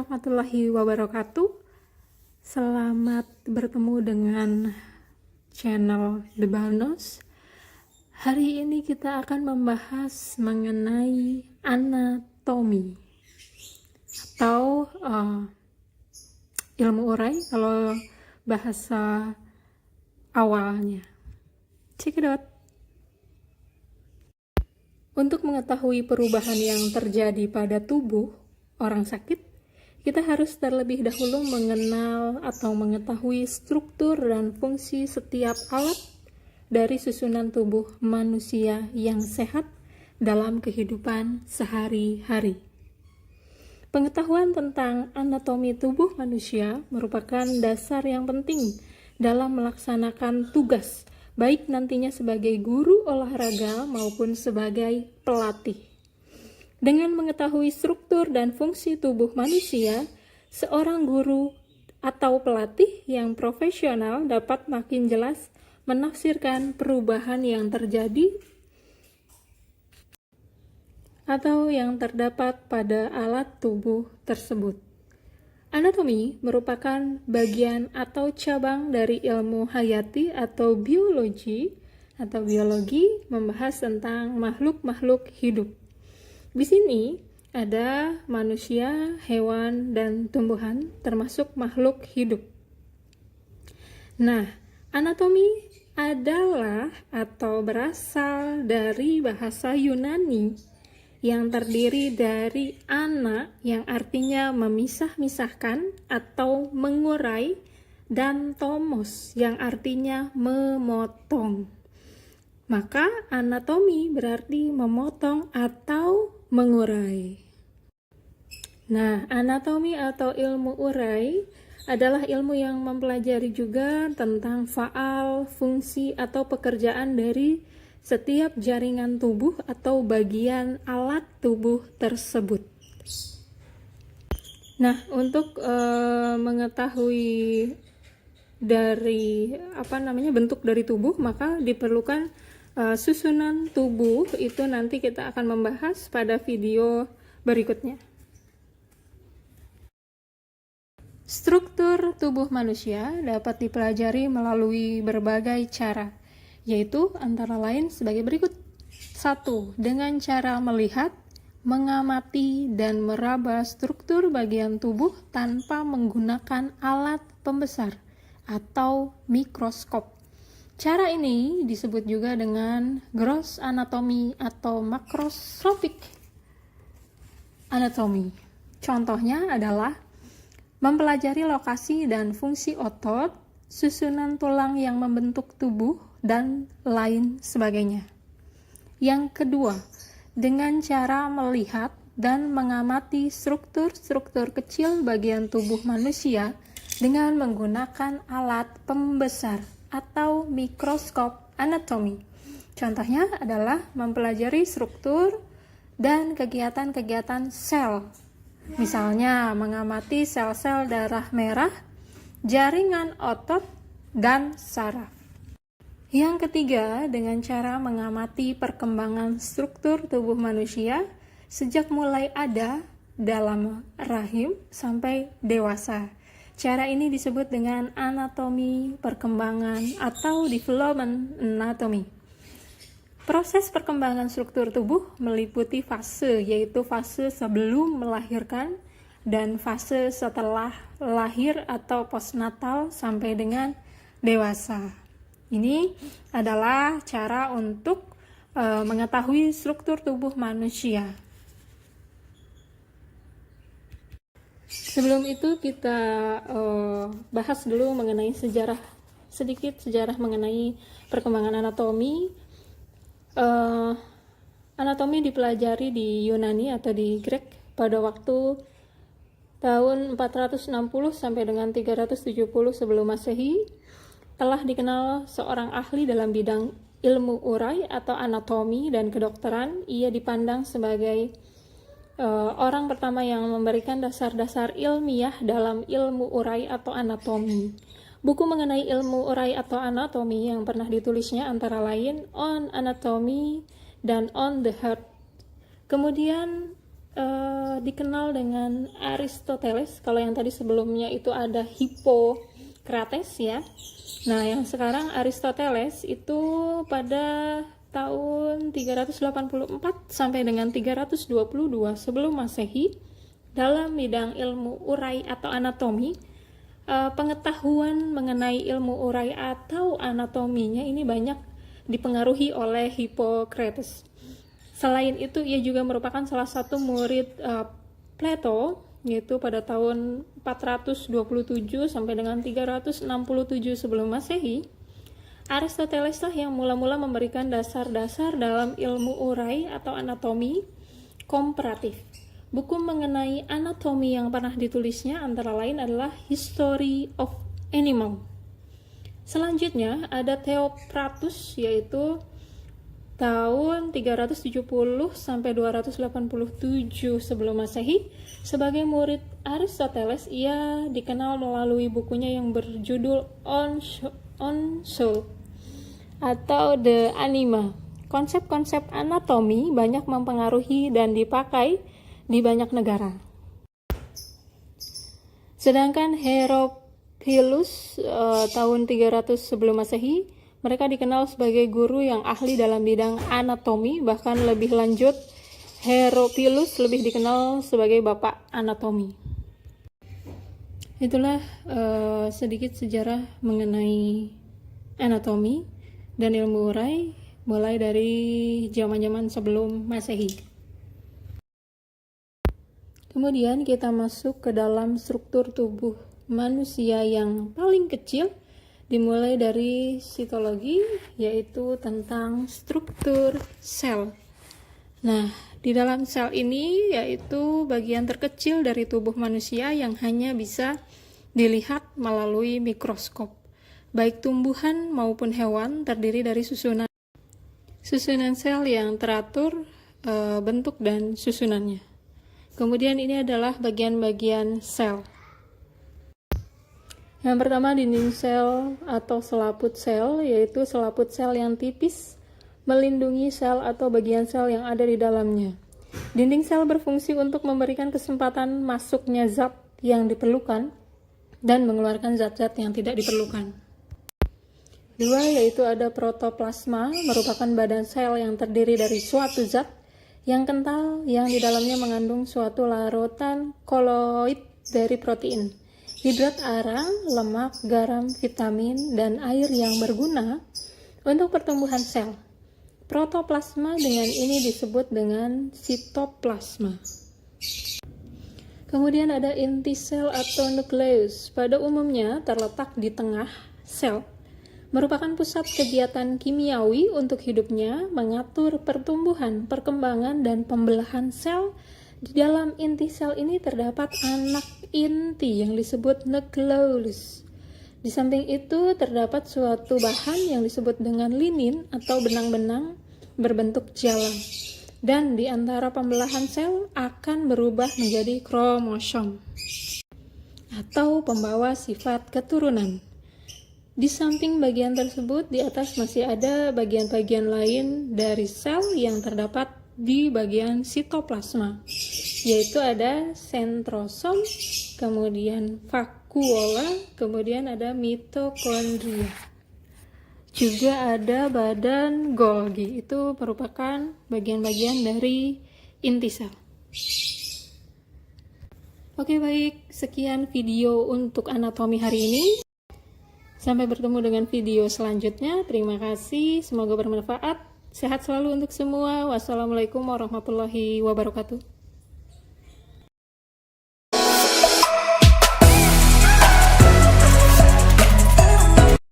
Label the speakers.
Speaker 1: warahmatullahi wabarakatuh. Selamat bertemu dengan channel The Balnos. Hari ini kita akan membahas mengenai anatomi atau ilmu urai kalau bahasa awalnya. Check it out. Untuk mengetahui perubahan yang terjadi pada tubuh orang sakit, kita harus terlebih dahulu mengenal atau mengetahui struktur dan fungsi setiap alat dari susunan tubuh manusia yang sehat dalam kehidupan sehari-hari. Pengetahuan tentang anatomi tubuh manusia merupakan dasar yang penting dalam melaksanakan tugas, baik nantinya sebagai guru olahraga maupun sebagai pelatih. Dengan mengetahui struktur dan fungsi tubuh manusia, seorang guru atau pelatih yang profesional dapat makin jelas menafsirkan perubahan yang terjadi atau yang terdapat pada alat tubuh tersebut. Anatomi merupakan bagian atau cabang dari ilmu hayati atau biologi membahas tentang makhluk-makhluk hidup. Di sini ada manusia, hewan, dan tumbuhan termasuk makhluk hidup. Nah, anatomi adalah atau berasal dari bahasa Yunani yang terdiri dari ana yang artinya memisah-misahkan atau mengurai dan tomos yang artinya memotong. Maka anatomi berarti memotong atau mengurai. Nah, anatomi atau ilmu urai adalah ilmu yang mempelajari juga tentang faal, fungsi, atau pekerjaan dari setiap jaringan tubuh atau bagian alat tubuh tersebut. Nah, untuk mengetahui dari bentuk dari tubuh, maka diperlukan susunan tubuh. Itu nanti kita akan membahas pada video berikutnya. Struktur tubuh manusia dapat dipelajari melalui berbagai cara, yaitu antara lain sebagai berikut. 1. Dengan cara melihat, mengamati, dan meraba struktur bagian tubuh tanpa menggunakan alat pembesar atau mikroskop. Cara ini disebut juga dengan gross anatomy atau macroscopic anatomy. Contohnya adalah mempelajari lokasi dan fungsi otot, susunan tulang yang membentuk tubuh, dan lain sebagainya. Yang kedua, dengan cara melihat dan mengamati struktur-struktur kecil bagian tubuh manusia dengan menggunakan alat pembesar atau mikroskop anatomi. Contohnya adalah mempelajari struktur dan kegiatan-kegiatan sel. Misalnya mengamati sel-sel darah merah, jaringan otot, dan saraf. Yang ketiga, dengan cara mengamati perkembangan struktur tubuh manusia sejak mulai ada dalam rahim sampai dewasa. Cara ini disebut dengan anatomi perkembangan atau development anatomy. Proses perkembangan struktur tubuh meliputi fase, yaitu fase sebelum melahirkan dan fase setelah lahir atau postnatal sampai dengan dewasa. Ini adalah cara untuk mengetahui struktur tubuh manusia. Sebelum itu kita bahas dulu mengenai sedikit sejarah mengenai perkembangan anatomi. Anatomi dipelajari di Yunani atau di Grek pada waktu tahun 460 sampai dengan 370 sebelum Masehi. Telah dikenal seorang ahli dalam bidang ilmu urai atau anatomi dan kedokteran. Ia dipandang sebagai orang pertama yang memberikan dasar-dasar ilmiah dalam ilmu urai atau anatomi. Buku mengenai ilmu urai atau anatomi yang pernah ditulisnya antara lain On Anatomy dan On the Heart. Kemudian dikenal dengan Aristoteles. Kalau yang tadi sebelumnya itu ada Hippocrates ya. Nah, yang sekarang Aristoteles itu pada tahun 384 sampai dengan 322 sebelum Masehi dalam bidang ilmu urai atau anatomi. Pengetahuan mengenai ilmu urai atau anatominya ini banyak dipengaruhi oleh Hippocrates. Selain itu, ia juga merupakan salah satu murid Plato, yaitu pada tahun 427 sampai dengan 367 sebelum Masehi. Aristoteles lah yang mula-mula memberikan dasar-dasar dalam ilmu urai atau anatomi komparatif. Buku mengenai anatomi yang pernah ditulisnya antara lain adalah History of Animal. Selanjutnya ada Theopratus, yaitu tahun 370 sampai 287 sebelum Masehi. Sebagai murid Aristoteles, ia dikenal melalui bukunya yang berjudul On Soul atau The Anima. Konsep-konsep anatomi banyak mempengaruhi dan dipakai di banyak negara. Sedangkan Herophilus tahun 300 sebelum Masehi, mereka dikenal sebagai guru yang ahli dalam bidang anatomi. Bahkan lebih lanjut, Herophilus lebih dikenal sebagai bapak anatomi. Itulah sedikit sejarah mengenai anatomi dan ilmu urai mulai dari zaman-zaman sebelum Masehi. Kemudian kita masuk ke dalam struktur tubuh manusia yang paling kecil, dimulai dari sitologi, yaitu tentang struktur sel. Nah, di dalam sel ini yaitu bagian terkecil dari tubuh manusia yang hanya bisa dilihat melalui mikroskop. Baik tumbuhan maupun hewan terdiri dari susunan sel yang teratur bentuk dan susunannya. Kemudian ini adalah bagian-bagian sel. Yang pertama, dinding sel atau selaput sel, yaitu selaput sel yang tipis melindungi sel atau bagian sel yang ada di dalamnya. Dinding sel berfungsi untuk memberikan kesempatan masuknya zat yang diperlukan dan mengeluarkan zat-zat yang tidak diperlukan. Dua, yaitu ada protoplasma, merupakan badan sel yang terdiri dari suatu zat yang kental yang di dalamnya mengandung suatu larutan koloid dari protein, hidrat arang, lemak, garam, vitamin, dan air yang berguna untuk pertumbuhan sel. Protoplasma dengan ini disebut dengan sitoplasma. Kemudian ada inti sel atau nukleus, pada umumnya terletak di tengah sel. Merupakan pusat kegiatan kimiawi untuk hidupnya, mengatur pertumbuhan, perkembangan, dan pembelahan sel. Di dalam inti sel ini terdapat anak inti yang disebut nukleus. Di samping itu terdapat suatu bahan yang disebut dengan linin atau benang-benang berbentuk jalan. Dan di antara pembelahan sel akan berubah menjadi kromosom atau pembawa sifat keturunan. Di samping bagian tersebut, di atas masih ada bagian-bagian lain dari sel yang terdapat di bagian sitoplasma, yaitu ada sentrosom, kemudian vakuola, kemudian ada mitokondria. Juga ada badan Golgi, itu merupakan bagian-bagian dari inti sel. Oke, baik, sekian video untuk anatomi hari ini. Sampai bertemu dengan video selanjutnya. Terima kasih, semoga bermanfaat. Sehat selalu untuk semua. Wassalamualaikum warahmatullahi wabarakatuh.